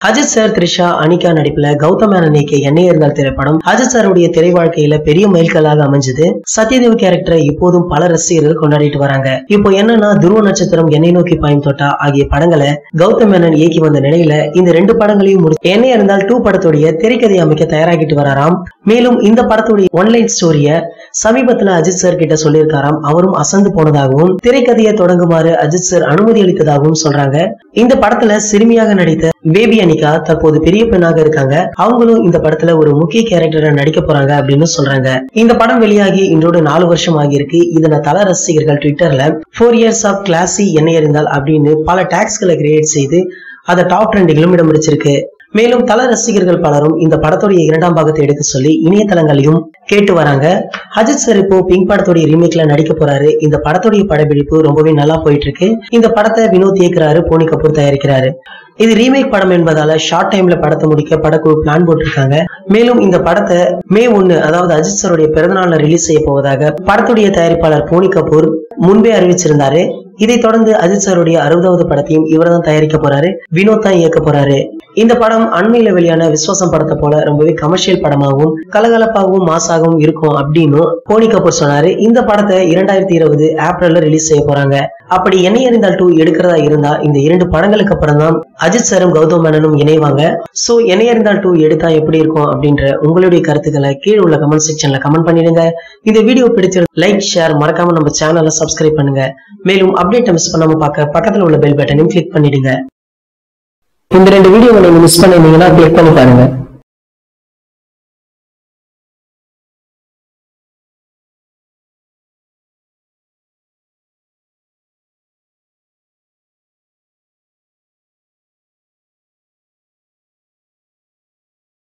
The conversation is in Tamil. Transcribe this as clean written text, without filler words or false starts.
அஜித் சார், த்ரிஷா, அனிகா நடிப்புல கௌதம் மேனன் இயக்கிய என்னையே இருந்தால் திரைப்படம் அஜித் சாருடைய திரை வாழ்க்கையில பெரிய மைல்கல்லாக அமைஞ்சது. சத்யதேவ் கேரக்டரை இப்போதும் பல ரசிகர்கள் கொண்டாடிட்டு வராங்க. இப்போ என்னன்னா, துருவ நட்சத்திரம், என்னை நோக்கி பாயும் தோட்டா ஆகிய படங்களை கௌதம் மேனன் இயக்கி வந்த நிலையில இந்த 2 படங்களையும் என்னையே இருந்தால் 2 படத்துடைய திரைக்கதை அமைக்க தயாராகிட்டு வராராம். மேலும் இந்த படத்துடைய ஒன்லைன் ஸ்டோரிய சமீபத்துல அஜித் சார் கிட்ட சொல்லியிருக்காராம். அவரும் அசந்து போனதாகவும் திரைக்கதையை தொடங்குமாறு அஜித் சார் அனுமதி அளித்ததாகவும் சொல்றாங்க. இந்த படத்துல சிறுமியாக நடித்த பேபி அனிகா தற்போது பெரிய பெண்ணாக இருக்காங்க. அவங்களும் இந்த படத்துல ஒரு முக்கிய கேரக்டரை நடிக்க போறாங்க அப்படின்னு சொல்றாங்க. இந்த படம் வெளியாகி இன்றோடு 4 வருஷம் ஆகியிருக்கு. இதனை தல ரசிகர்கள் ட்விட்டர்ல 4 years ஆஃப் கிளாசி என்னை அறிந்தால் அப்படின்னு பல டாக்ஸ்களை கிரியேட் செய்து அதை டாப் ட்ரெண்டிலும் இடம் பிடிச்சிருக்கு. மேலும் தல ரசிகர்கள் பலரும் இந்த படத்துடைய 2ஆம் பாகத்தை எடுக்க சொல்லி இணையதளங்களையும் கேட்டு வராங்க. அஜித் சார் இப்போ பிங்க் படத்துடைய ரீமேக்ல நடிக்க போறாரு. இந்த படத்துடைய படப்பிடிப்பு ரொம்பவே நல்லா போயிட்டு இருக்கு. இந்த படத்தை வினோத் இயக்குறாரு, போனி கபூர் தயாரிக்கிறாரு. இது ரீமேக் படம் என்பதால ஷார்ட் டைம்ல படத்தை முடிக்க படக்குழு பிளான் போட்டிருக்காங்க. மேலும் இந்த படத்தை May 1 அதாவது அஜித் சாருடைய பிறந்தநாள்ல ரிலீஸ் செய்ய போவதாக படத்துடைய தயாரிப்பாளர் போனி கபூர் முன்பே அறிவிச்சிருந்தாரு. இதை தொடர்ந்து அஜித் சாருடைய 60வது படத்தையும் இவர்தான் தயாரிக்க போறாரு, வினோத் தான் இயக்க போறாரு. இந்த படம் அண்மையில வெளியான விஸ்வாசம் படத்தை போல ரொம்பவே கமர்ஷியல் படமாகவும் கலகலப்பாகவும் மாசாகவும் இருக்கும் அப்படின்னு போனி கபூர் சொன்னாரு. இந்த படத்தை 2020 ஏப்ரல்ல ரிலீஸ் செய்ய போறாங்க. அப்படி என்னை அறிந்தால் 2 எடுக்கிறதா இருந்தா இந்த 2 படங்களுக்கு அப்புறம் தான் அஜித் சாரும் கௌதம் மேனனும் இணைவாங்க. சோ என்னை அறிந்தால் 2 எடுத்தா எப்படி இருக்கும் அப்படின்ற உங்களுடைய கருத்துக்களை கீழே உள்ள கமெண்ட் செக்ஷன்ல கமெண்ட் பண்ணிடுங்க. இந்த வீடியோ பிடிச்சிருந்தா லைக், ஷேர், மறக்காம நம்ம சேனலை சப்ஸ்கிரைப் பண்ணுங்க. மேலும் அப்டேட் மிஸ் பண்ணாம பார்க்க பக்கத்துல உள்ள பெல் பட்டனையும் கிளிக் பண்ணிடுங்க. இந்த 2 வீடியோவை நீங்க மிஸ் பண்ணிருந்தீங்கன்னா கிளிக் பண்ணி பாருங்க.